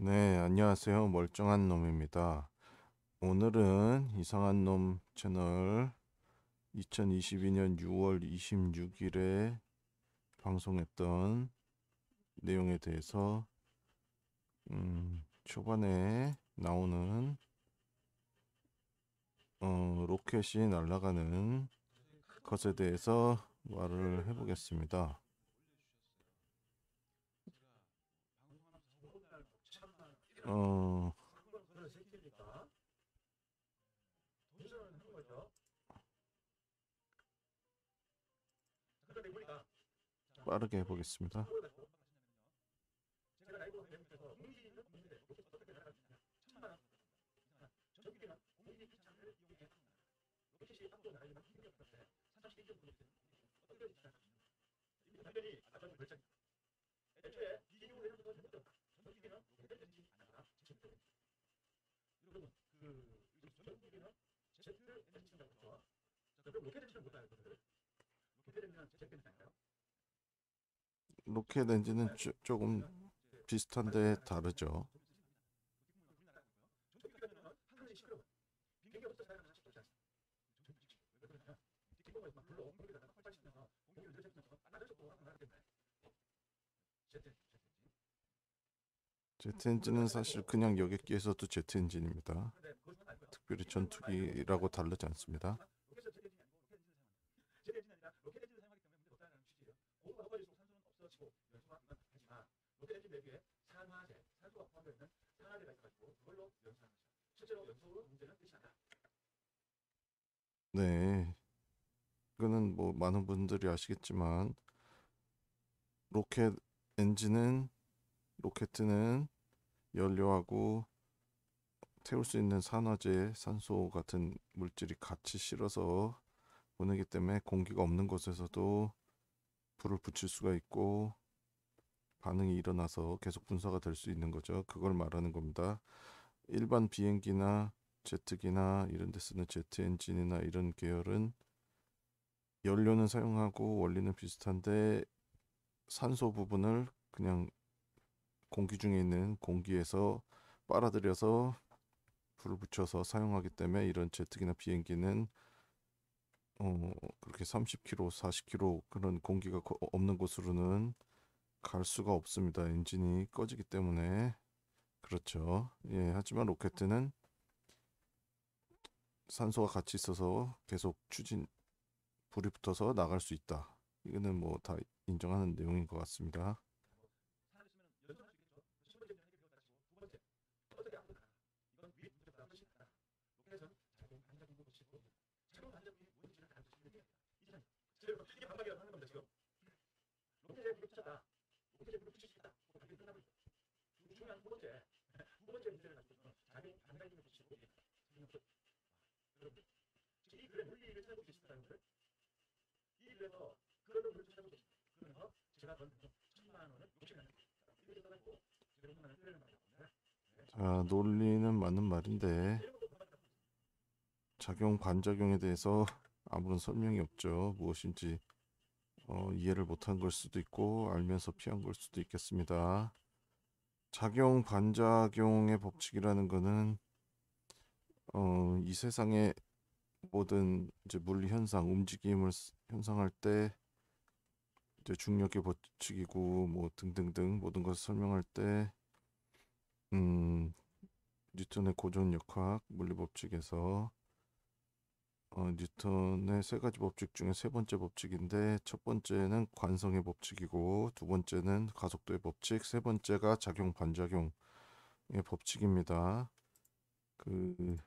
네, 안녕하세요. 멀쩡한 놈입니다. 오늘은 이상한 놈 채널 2022년 6월 26일에 방송했던 내용에 대해서 초반에 나오는 로켓이 날아가는 것에 대해서 말을 해보겠습니다. 어, 빠르게 해보겠습니다. 로켓 엔진은 조금 비슷한데 다르죠. 제트 엔진은 사실 그냥 여객기에서도 제트 엔진입니다. 특별히 전투기라고 다르지 않습니다. 네, 이거는 뭐 많은 분들이 아시겠지만 로켓 엔진은 로켓은 연료하고 태울 수 있는 산화제, 산소 같은 물질이 같이 실어서 보내기 때문에 공기가 없는 곳에서도 불을 붙일 수가 있고 반응이 일어나서 계속 분사가 될 수 있는 거죠. 그걸 말하는 겁니다. 일반 비행기나 제트기나 이런 데 쓰는 제트 엔진이나 이런 계열은 연료는 사용하고 원리는 비슷한데 산소 부분을 그냥 공기 중에 있는 공기에서 빨아들여서 불을 붙여서 사용하기 때문에 이런 제트기나 비행기는 그렇게 30km, 40km 그런 공기가 없는 곳으로는 갈 수가 없습니다. 엔진이 꺼지기 때문에. 그렇죠. 예, 하지만 로켓은 산소가 같이 있어서 계속 불이 붙어서 나갈 수 있다. 이거는 뭐 다 인정하는 내용인 것 같습니다. 자, 논리는 맞는 말인데 작용 반작용에 대해서 아무런 설명이 없죠. 무엇인지 이해를 못한 걸 수도 있고 알면서 피한 걸 수도 있겠습니다. 작용 반작용의 법칙이라는 거는 이 세상의 모든 이제 물리 현상, 움직임을 형성할 때 이제 중력의 법칙이고 뭐 등등등 모든 것을 설명할 때 음, 뉴턴의 고전역학 물리 법칙에서 뉴턴의 세 가지 법칙 중에 세 번째 법칙인데 첫 번째는 관성의 법칙이고 두 번째는 가속도의 법칙, 세 번째가 작용 반작용의 법칙입니다. 그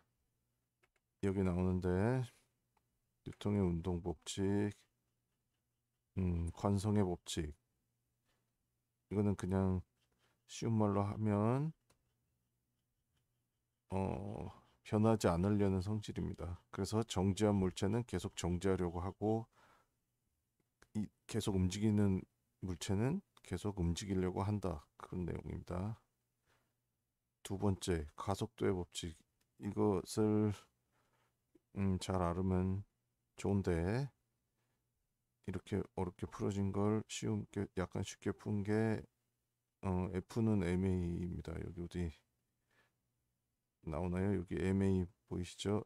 여기 나오는데 뉴턴의 운동 법칙, 관성의 법칙 이거는 그냥 쉬운 말로 하면 어, 변하지 않으려는 성질입니다. 그래서 정지한 물체는 계속 정지하려고 하고 계속 움직이는 물체는 계속 움직이려고 한다. 그런 내용입니다. 두 번째, 가속도의 법칙. 이것을 잘 알으면 좋은데 이렇게 어렵게 풀어진 걸 약간 쉽게 푼 게 F는 MA입니다. 여기 어디 나오나요? 여기 MA 보이시죠?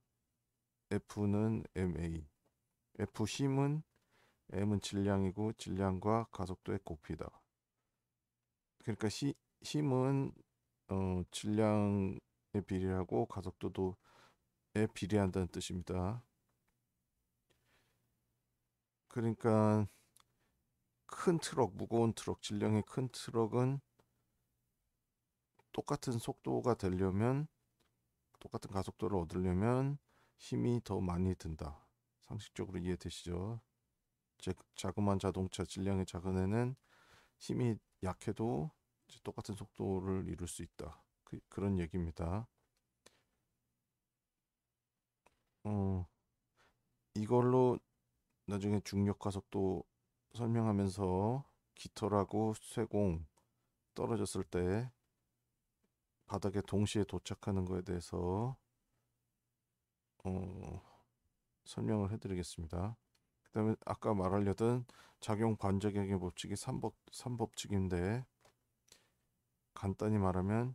F는 MA. F 힘은 M은 질량이고 질량과 가속도의 곱이다. 그러니까 힘은 질량에 비례하고 가속도도에 비례한다는 뜻입니다. 그러니까 큰 트럭, 무거운 트럭, 질량이 큰 트럭은 똑같은 속도가 되려면 똑같은 가속도를 얻으려면 힘이 더 많이 든다. 상식적으로 이해되시죠? 자그마한 자동차 질량이 작은 애는 힘이 약해도 똑같은 속도를 이룰 수 있다. 그런 얘기입니다. 어, 이걸로 나중에 중력 가속도 설명하면서 깃털하고 쇠공 떨어졌을 때 바닥에 동시에 도착하는 것에 대해서 어, 설명을 해드리겠습니다. 그다음에 아까 말하려던 작용 반작용의 법칙이 3법칙인데 간단히 말하면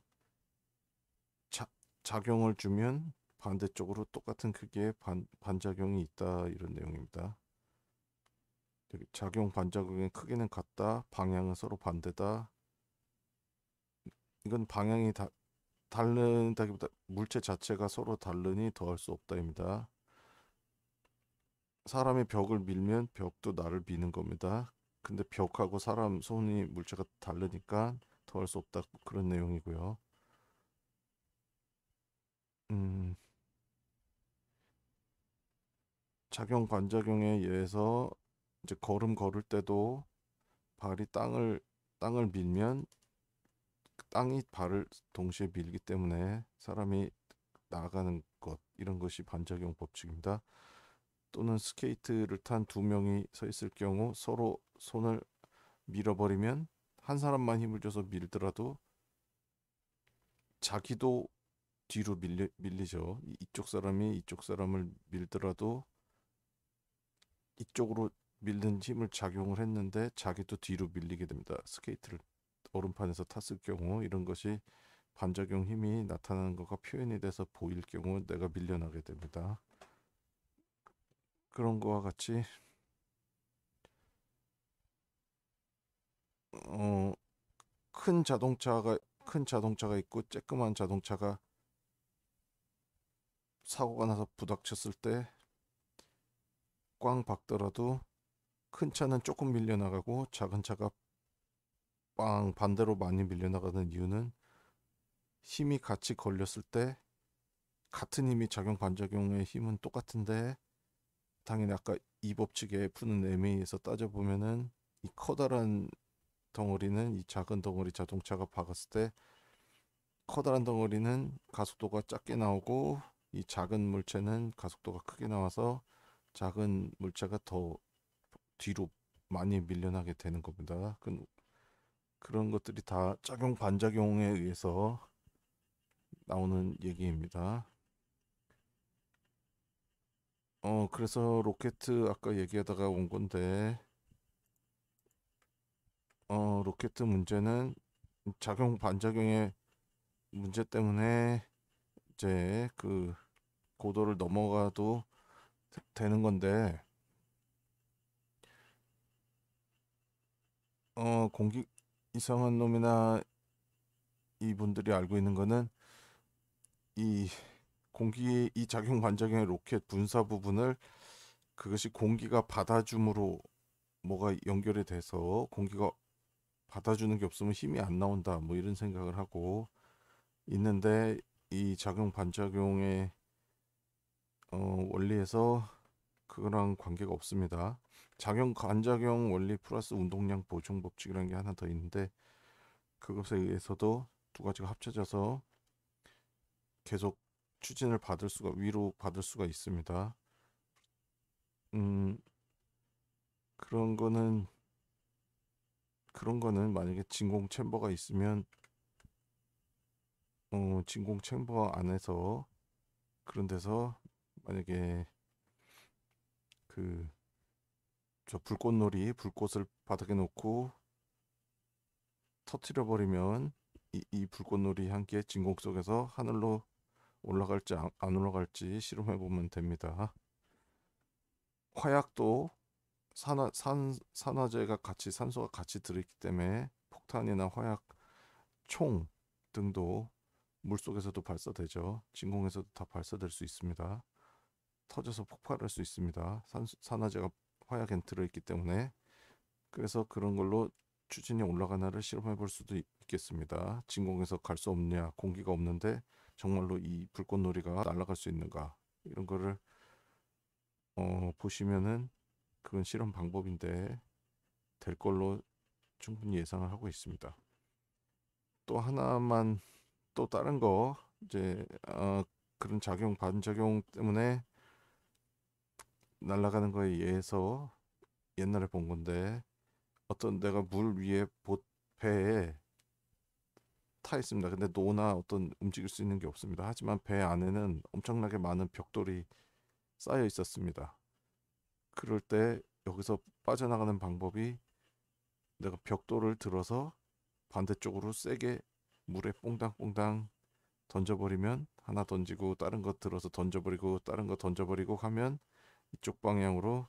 작용을 주면 반대쪽으로 똑같은 크기의 반작용이 있다 이런 내용입니다. 여기 작용 반작용의 크기는 같다, 방향은 서로 반대다. 이건 방향이 다른다기보다 물체 자체가 서로 다르니 더할 수 없다입니다. 사람이 벽을 밀면 벽도 나를 미는 겁니다. 근데 벽하고 사람 손이 물체가 다르니까 더할 수 없다 그런 내용이고요. 음, 작용 반작용에 의해서 이제 걸음 걸을 때도 발이 땅을 밀면 땅이 발을 동시에 밀기 때문에 사람이 나아가는 것 이런 것이 반작용 법칙입니다. 또는 스케이트를 탄 두 명이 서 있을 경우 서로 손을 밀어버리면 한 사람만 힘을 줘서 밀더라도 자기도 뒤로 밀리죠. 이쪽 사람이 이쪽 사람을 밀더라도 이쪽으로 밀는 힘을 작용을 했는데 자기도 뒤로 밀리게 됩니다. 스케이트를 얼음판에서 탔을 경우 이런 것이 반작용 힘이 나타나는 것과 표현이 돼서 보일 경우 내가 밀려나게 됩니다. 그런 거와 같이 어, 큰 자동차가 있고 쬐끄만 자동차가 사고가 나서 부닥쳤을 때 꽝 박더라도 큰 차는 조금 밀려나가고 작은 차가 빵 반대로 많이 밀려나가는 이유는 힘이 같이 걸렸을 때 같은 힘이 작용 반작용의 힘은 똑같은데 당연히 아까 이 법칙에 푸는 MA에서 따져보면은 이 커다란 덩어리는 이 작은 덩어리 자동차가 박았을 때 커다란 덩어리는 가속도가 작게 나오고 이 작은 물체는 가속도가 크게 나와서 작은 물체가 더 뒤로 많이 밀려나게 되는 겁니다. 그런 것들이 다 작용 반작용에 의해서 나오는 얘기입니다. 그래서 로켓 아까 얘기하다가 온 건데 로켓 문제는 작용 반작용의 문제 때문에 이제 그 고도를 넘어가도 되는 건데 공기 이상한 놈이나 이분들이 알고 있는 거는 이 공기 이 작용 반작용의 로켓 분사 부분을 그것이 공기가 받아줌으로 뭐가 연결이 돼서 공기가 받아주는 게 없으면 힘이 안 나온다 뭐 이런 생각을 하고 있는데 이 작용 반작용의 원리에서 그거랑 관계가 없습니다. 작용 반작용 원리 플러스 운동량 보충 법칙이라는 게 하나 더 있는데 그것에 의해서도 두 가지가 합쳐져서 계속 추진을 받을 수가 위로 받을 수가 있습니다. 음, 그런 거는 만약에 진공 챔버가 있으면 진공 챔버 안에서 그런 데서 만약에 그 저 불꽃놀이 불꽃을 바닥에 놓고 터트려 버리면 이 불꽃놀이 함께 진공 속에서 하늘로 올라갈지 안 올라갈지 실험해 보면 됩니다. 화약도 산화제가 같이 산소가 같이 들어있기 때문에 폭탄이나 화약, 총 등도 물속에서도 발사되죠. 진공에서도 다 발사될 수 있습니다. 터져서 폭발할 수 있습니다. 산화제가 화약엔 들어있기 때문에. 그래서 그런 걸로 추진이 올라가나를 실험해 볼 수도 있겠습니다. 진공에서 갈 수 없냐, 공기가 없는데 정말로 이 불꽃놀이가 날아갈 수 있는가, 이런 거를 보시면은 그건 실험 방법인데 될 걸로 충분히 예상을 하고 있습니다. 또 하나만, 또 다른 거 이제 그런 작용 반작용 때문에 날아가는 거에 의해서 옛날에 본 건데, 어떤 내가 물 위에 배에 타 있습니다. 근데 노나 어떤 움직일 수 있는 게 없습니다. 하지만 배 안에는 엄청나게 많은 벽돌이 쌓여 있었습니다. 그럴 때 여기서 빠져나가는 방법이, 내가 벽돌을 들어서 반대쪽으로 세게 물에 뽕당뽕당 던져버리면, 하나 던지고 다른 거 들어서 던져버리고 다른 거 던져버리고 하면 이쪽 방향으로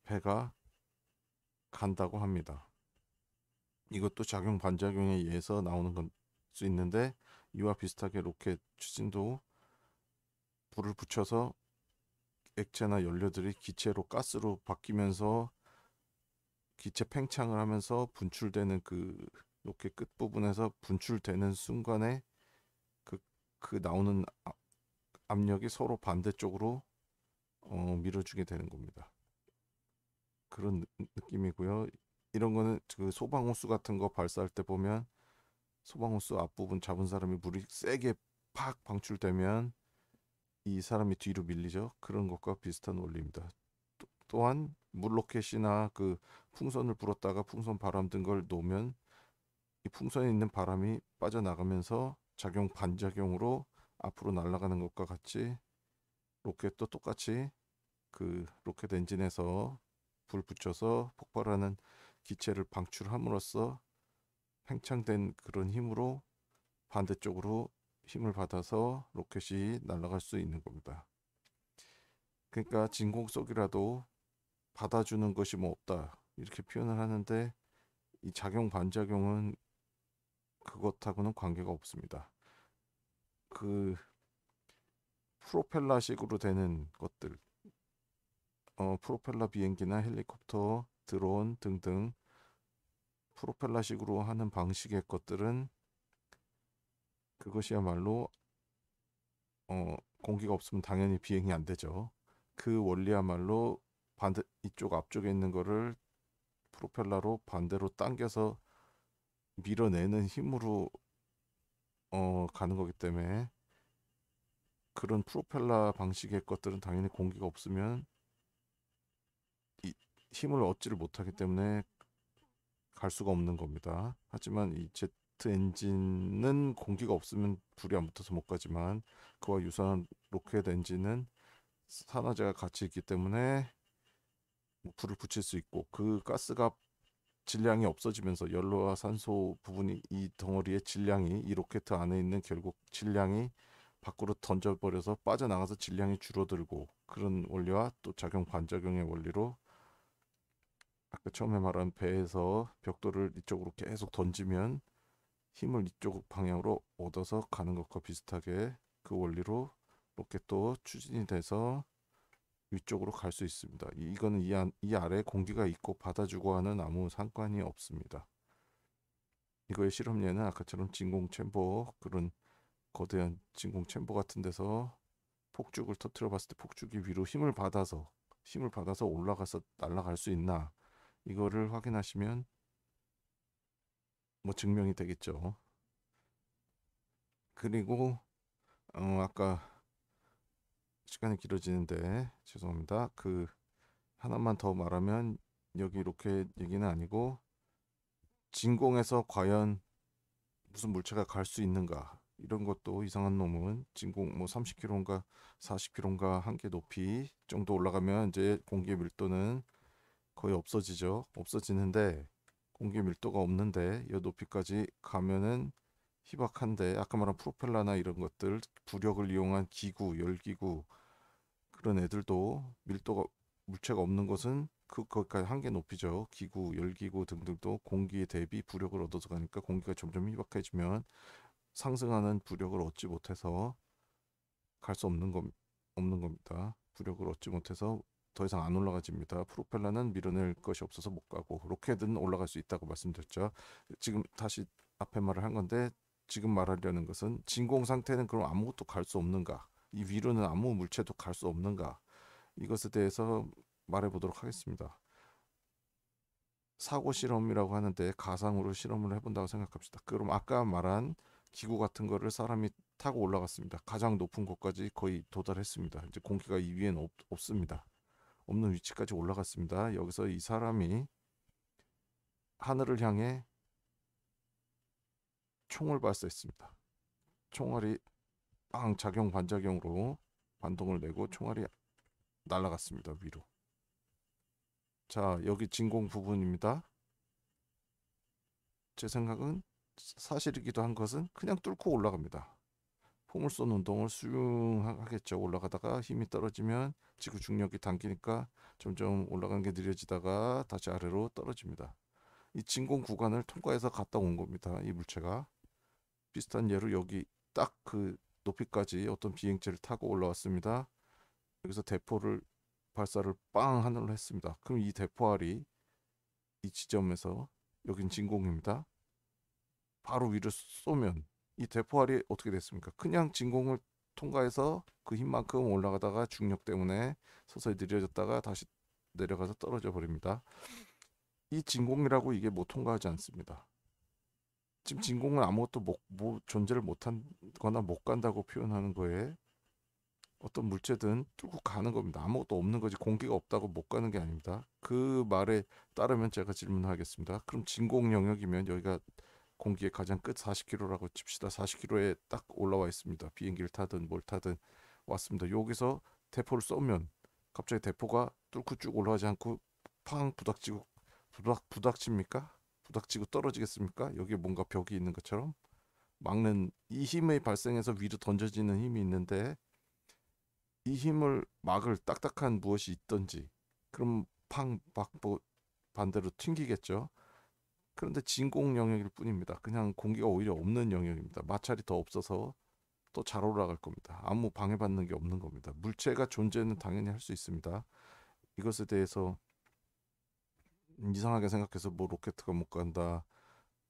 배가 간다고 합니다. 이것도 작용 반작용에 의해서 나오는 건 수 있는데, 이와 비슷하게 로켓 추진도 불을 붙여서 액체나 연료들이 기체로 가스로 바뀌면서 기체 팽창을 하면서 분출되는, 그 로켓 끝 부분에서 분출되는 순간에 그, 그 나오는 압력이 서로 반대쪽으로 밀어주게 되는 겁니다. 그런 느낌이고요. 이런 거는 그 소방호수 같은 거 발사할 때 보면, 소방호수 앞부분 잡은 사람이 물이 세게 팍 방출되면 이 사람이 뒤로 밀리죠. 그런 것과 비슷한 원리입니다. 또한 물로켓이나 그 풍선을 불었다가 풍선 바람 든 걸 놓으면 이 풍선에 있는 바람이 빠져나가면서 작용 반작용으로 앞으로 날아가는 것과 같이, 로켓도 똑같이 그 로켓 엔진에서 불 붙여서 폭발하는 기체를 방출함으로써 팽창된 그런 힘으로 반대쪽으로 힘을 받아서 로켓이 날아갈 수 있는 겁니다. 그러니까 진공 속이라도 받아주는 것이 뭐 없다, 이렇게 표현을 하는데, 이 작용 반작용은 그것하고는 관계가 없습니다. 그 프로펠러식으로 되는 것들, 프로펠러 비행기나 헬리콥터, 드론 등등 프로펠러식으로 하는 방식의 것들은, 그것이야말로 공기가 없으면 당연히 비행이 안 되죠. 그 원리야말로 반대, 이쪽 앞쪽에 있는 거를 프로펠러로 반대로 당겨서 밀어내는 힘으로 가는 거기 때문에, 그런 프로펠러 방식의 것들은 당연히 공기가 없으면 이 힘을 얻지를 못하기 때문에 갈 수가 없는 겁니다. 하지만 이 제트 엔진은 공기가 없으면 불이 안 붙어서 못 가지만, 그와 유사한 로켓 엔진은 산화제가 같이 있기 때문에 불을 붙일 수 있고, 그 가스가 질량이 없어지면서 연료와 산소 부분이, 이 덩어리의 질량이, 이 로켓 안에 있는 결국 질량이 밖으로 던져버려서 빠져나가서 질량이 줄어들고, 그런 원리와 또 작용 반작용의 원리로 아까 처음에 말한 배에서 벽돌을 이쪽으로 계속 던지면 힘을 이쪽 방향으로 얻어서 가는 것과 비슷하게, 그 원리로 로켓도 추진이 돼서 위쪽으로 갈 수 있습니다. 이거는 이 아래에 공기가 있고 받아주고 하는 아무 상관이 없습니다. 이거의 실험예는 아까처럼 진공 챔버, 그런 거대한 진공 챔버 같은 데서 폭죽을 터트려 봤을 때 폭죽이 위로 힘을 받아서 올라가서 날아갈 수 있나, 이거를 확인하시면 뭐 증명이 되겠죠. 그리고 아까 시간이 길어지는데 죄송합니다. 그 하나만 더 말하면, 여기 이렇게 얘기는 아니고, 진공에서 과연 무슨 물체가 갈 수 있는가, 이런 것도, 이상한 놈은 진공 뭐 30km인가 40km인가 한계 높이 정도 올라가면 이제 공기의 밀도는 거의 없어지죠. 없어지는데 공기 밀도가 없는데 이 높이까지 가면은 희박한데, 아까 말한 프로펠러나 이런 것들 부력을 이용한 기구, 열기구 그런 애들도 밀도가 물체가 없는 것은 거기까지 한계 높이죠. 기구, 열기구 등등도 공기에 대비 부력을 얻어서 가니까 공기가 점점 희박해지면 상승하는 부력을 얻지 못해서 갈 수 없는 겁니다. 부력을 얻지 못해서 더 이상 안 올라가집니다. 프로펠러는 밀어낼 것이 없어서 못 가고, 로켓은 올라갈 수 있다고 말씀드렸죠. 지금 다시 앞에 말을 한 건데, 지금 말하려는 것은 진공 상태는 그럼 아무것도 갈 수 없는가? 이 위로는 아무 물체도 갈 수 없는가? 이것에 대해서 말해 보도록 하겠습니다. 사고 실험이라고 하는데 가상으로 실험을 해본다고 생각합시다. 그럼 아까 말한 기구 같은 거를 사람이 타고 올라갔습니다. 가장 높은 곳까지 거의 도달했습니다. 이제 공기가 이 위에는 없습니다. 없는 위치까지 올라갔습니다. 여기서 이 사람이 하늘을 향해 총을 발사했습니다. 총알이 빵 작용 반작용으로 반동을 내고 총알이 날아갔습니다. 위로. 자, 여기 진공 부분입니다. 제 생각은 사실이기도 한 것은 그냥 뚫고 올라갑니다. 포물선 운동을 수용하겠죠. 올라가다가 힘이 떨어지면 지구 중력이 당기니까 점점 올라가는 게 느려지다가 다시 아래로 떨어집니다. 이 진공 구간을 통과해서 갔다 온 겁니다. 이 물체가. 비슷한 예로 여기 딱 그 높이까지 어떤 비행체를 타고 올라왔습니다. 여기서 대포를 발사를 빵 하늘로 했습니다. 그럼 이 대포알이 이 지점에서, 여긴 진공입니다. 바로 위로 쏘면 이 대포알이 어떻게 됐습니까? 그냥 진공을 통과해서 그 힘만큼 올라가다가 중력 때문에 서서히 느려졌다가 다시 내려가서 떨어져 버립니다. 이 진공이라고 이게 못 통과하지 않습니다. 지금 진공은 아무것도 존재를 못한거나 못 간다고 표현하는 거에, 어떤 물체든 뚫고 가는 겁니다. 아무것도 없는 거지 공기가 없다고 못 가는 게 아닙니다. 그 말에 따르면 제가 질문하겠습니다. 그럼 진공 영역이면 여기가 공기의 가장 끝 40km라고 칩시다. 40km에 딱 올라와 있습니다. 비행기를 타든 뭘 타든 왔습니다. 여기서 대포를 쏘면 갑자기 대포가 뚫고 쭉 올라가지 않고 팡 부닥치고, 부닥칩니까? 부닥치고 떨어지겠습니까? 여기에 뭔가 벽이 있는 것처럼 막는, 이 힘의 발생해서 위로 던져지는 힘이 있는데, 이 힘을 막을 딱딱한 무엇이 있던지, 그럼 뭐 반대로 튕기겠죠. 그런데 진공 영역일 뿐입니다. 그냥 공기가 오히려 없는 영역입니다. 마찰이 더 없어서 또 잘 올라갈 겁니다. 아무 방해받는 게 없는 겁니다. 물체가 존재는 당연히 할 수 있습니다. 이것에 대해서 이상하게 생각해서 뭐 로켓가 못 간다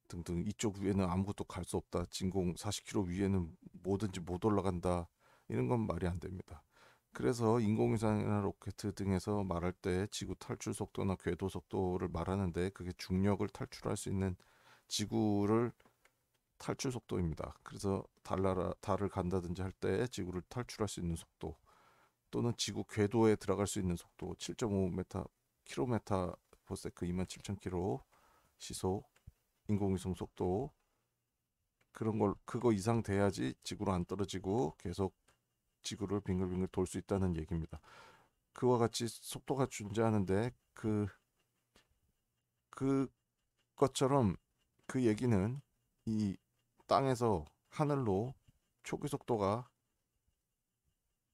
등등, 이쪽 위에는 아무것도 갈 수 없다, 진공 40km 위에는 뭐든지 못 올라간다, 이런 건 말이 안 됩니다. 그래서 인공위성이나 로켓 등에서 말할 때 지구 탈출 속도나 궤도 속도를 말하는데, 그게 중력을 탈출할 수 있는 지구를 탈출 속도입니다. 그래서 달을 간다든지 할 때 지구를 탈출할 수 있는 속도, 또는 지구 궤도에 들어갈 수 있는 속도 7.5m km/s 27,000km 시속 인공위성 속도, 그런 걸 그거 이상 돼야지 지구로 안 떨어지고 계속 지구를 빙글빙글 돌 수 있다는 얘기입니다. 그와 같이 속도가 존재하는데, 그것처럼 그 얘기는 이 땅에서 하늘로 초기 속도가,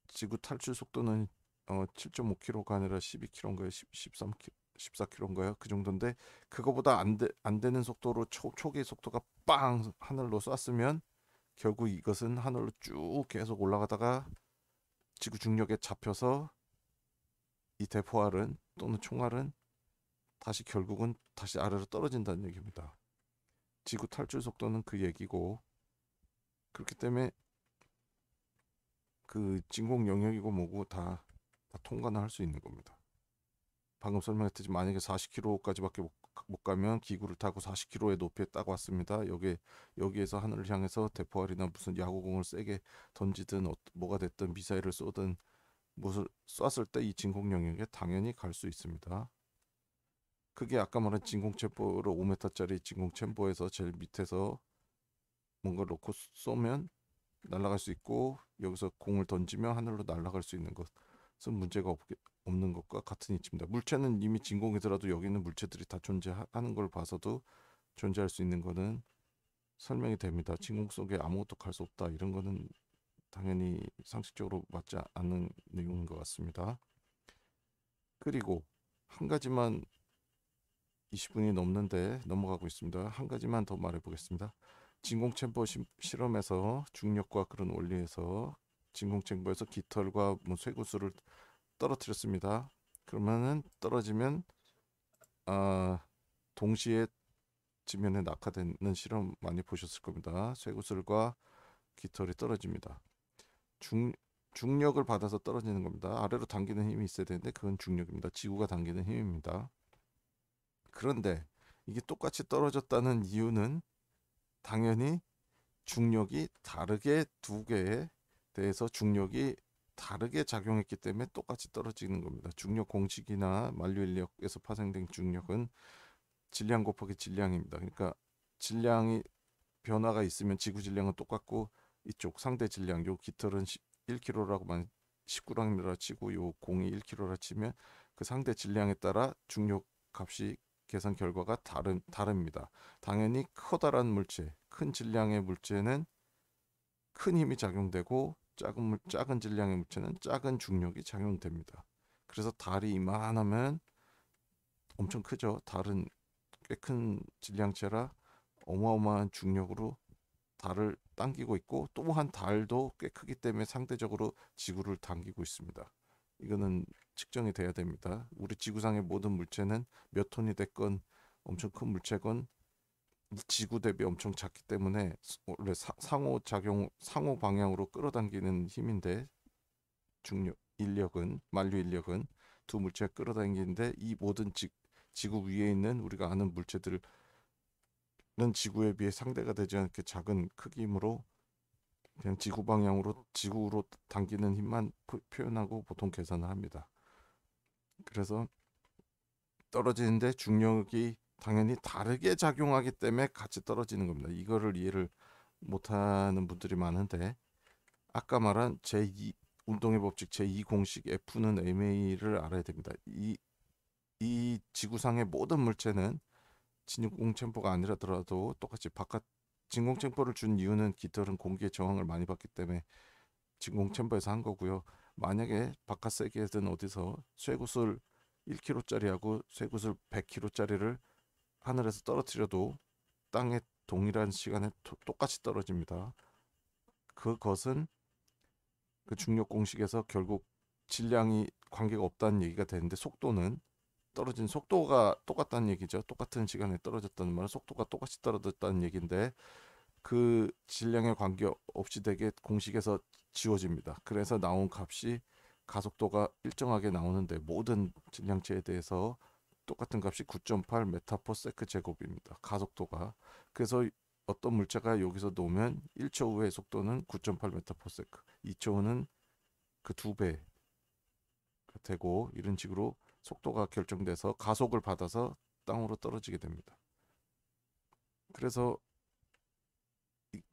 지구 탈출 속도는 7.5km가 아니라 12km인가요? 13km, 14km인가요? 그 정도인데, 그거보다 안 되는 속도로 초기 속도가 빵 하늘로 쐈으면 결국 이것은 하늘로 쭉 계속 올라가다가 지구 중력에 잡혀서 이 대포알은 또는 총알은 다시 결국은 다시 아래로 떨어진다는 얘기입니다. 지구 탈출 속도는 그 얘기고, 그렇기 때문에 그 진공 영역이고 뭐고 다 통과는 할 수 있는 겁니다. 방금 설명했듯이 만약에 40km까지밖에 못 가면 기구를 타고 40km의 높이에 딱 왔습니다. 여기에서 하늘을 향해서 대포알이나 무슨 야구공을 세게 던지든 뭐가 됐든 미사일을 쏘든 무엇을 쐈을 때 이 진공 영역에 당연히 갈 수 있습니다. 그게 아까 말한 진공 챔버로 5m짜리 진공 챔버에서 제일 밑에서 뭔가 놓고 쏘면 날아갈 수 있고, 여기서 공을 던지면 하늘로 날아갈 수 있는 것은 문제가 없는 것과 같은 이치입니다. 물체는 이미 진공이더라도 여기 있는 물체들이 다 존재하는 걸 봐서도 존재할 수 있는 거는 설명이 됩니다. 진공 속에 아무것도 갈 수 없다, 이런 거는 당연히 상식적으로 맞지 않는 내용인 것 같습니다. 그리고 한 가지만, 20분이 넘는데 넘어가고 있습니다. 한 가지만 더 말해 보겠습니다. 진공 챔버 실험에서 중력과 그런 원리에서 진공 챔버에서 깃털과 뭐 쇠구슬을 떨어뜨렸습니다. 그러면은 떨어지면 동시에 지면에 낙하되는 실험 많이 보셨을 겁니다. 쇠구슬과 깃털이 떨어집니다. 중력을 받아서 떨어지는 겁니다. 아래로 당기는 힘이 있어야 되는데 그건 중력입니다. 지구가 당기는 힘입니다. 그런데 이게 똑같이 떨어졌다는 이유는 당연히 중력이 다르게, 두 개에 대해서 중력이 다르게 작용했기 때문에 똑같이 떨어지는 겁니다. 중력 공식이나 만류인력에서 파생된 중력은 질량 곱하기 질량입니다. 그러니까 질량이 변화가 있으면 지구 질량은 똑같고, 이쪽 상대 질량, 요 깃털은 1kg라고 19g이라 치고 요 공이 1kg라 치면 그 상대 질량에 따라 중력 값이 계산 결과가 다릅니다. 당연히 커다란 물체, 큰 질량의 물체는 큰 힘이 작용되고 작은 질량의 물체는 작은 중력이 작용됩니다. 그래서 달이 이만하면 엄청 크죠. 달은 꽤 큰 질량체라 어마어마한 중력으로 달을 당기고 있고, 또한 달도 꽤 크기 때문에 상대적으로 지구를 당기고 있습니다. 이거는 측정이 돼야 됩니다. 우리 지구상의 모든 물체는 몇 톤이 됐건 엄청 큰 물체건 이 지구 대비 엄청 작기 때문에 원래 상호작용, 상호 방향으로 끌어당기는 힘인데, 중력 인력은, 만류 인력은 두 물체가 끌어당기는데, 이 모든 지구 위에 있는 우리가 아는 물체들은 지구에 비해 상대가 되지 않게 작은 크기이므로 그냥 지구 방향으로, 지구로 당기는 힘만 표현하고 보통 계산을 합니다. 그래서 떨어지는데 중력이 당연히 다르게 작용하기 때문에 같이 떨어지는 겁니다. 이거를 이해를 못하는 분들이 많은데, 아까 말한 제2 운동의 법칙 제2 공식 F는 ma를 알아야 됩니다. 이 지구상의 모든 물체는 진공챔버가 아니라더라도 똑같이 바깥, 진공챔버를 준 이유는 깃털은 공기의 저항을 많이 받기 때문에 진공챔버에서 한 거고요. 만약에 바깥 세계든 어디서 쇠구슬 1kg짜리하고 쇠구슬 100kg짜리를 하늘에서 떨어뜨려도 땅에 동일한 시간에 똑같이 떨어집니다. 그것은 그 중력 공식에서 결국 질량이 관계가 없다는 얘기가 되는데, 속도는, 떨어진 속도가 똑같다는 얘기죠. 똑같은 시간에 떨어졌다는 말은 속도가 똑같이 떨어졌다는 얘기인데, 그 질량에 관계없이 되게 공식에서 지워집니다. 그래서 나온 값이 가속도가 일정하게 나오는데, 모든 질량체에 대해서 똑같은 값이 9.8 메타 퍼 세크 제곱입니다. 가속도가. 그래서 어떤 물체가 여기서 놓으면 1초 후의 속도는 9.8 메타 퍼 세크, 2초 후는 그 2배 되고, 이런 식으로 속도가 결정돼서 가속을 받아서 땅으로 떨어지게 됩니다. 그래서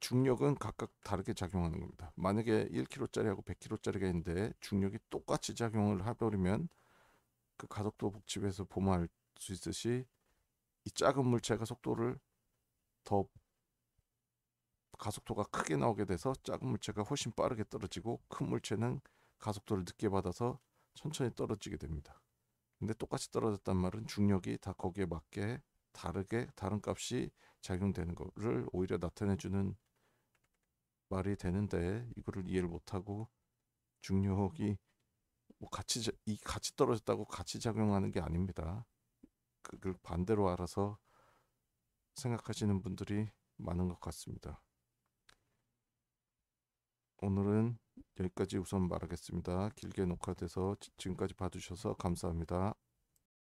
중력은 각각 다르게 작용하는 겁니다. 만약에 1kg짜리하고 100kg짜리가 있는데 중력이 똑같이 작용을 해버리면 그 가속도 법칙에서 보면 알 수 있듯이 이 작은 물체가 속도를 더, 가속도가 크게 나오게 돼서 작은 물체가 훨씬 빠르게 떨어지고, 큰 물체는 가속도를 늦게 받아서 천천히 떨어지게 됩니다. 근데 똑같이 떨어졌단 말은 중력이 다 거기에 맞게 다른 값이 작용되는 거를 오히려 나타내주는 말이 되는데, 이거를 이해를 못하고 중력이 뭐 같이 떨어졌다고 같이 작용하는 게 아닙니다. 그걸 반대로 알아서 생각하시는 분들이 많은 것 같습니다. 오늘은 여기까지 우선 말하겠습니다. 길게 녹화돼서 지금까지 봐주셔서 감사합니다.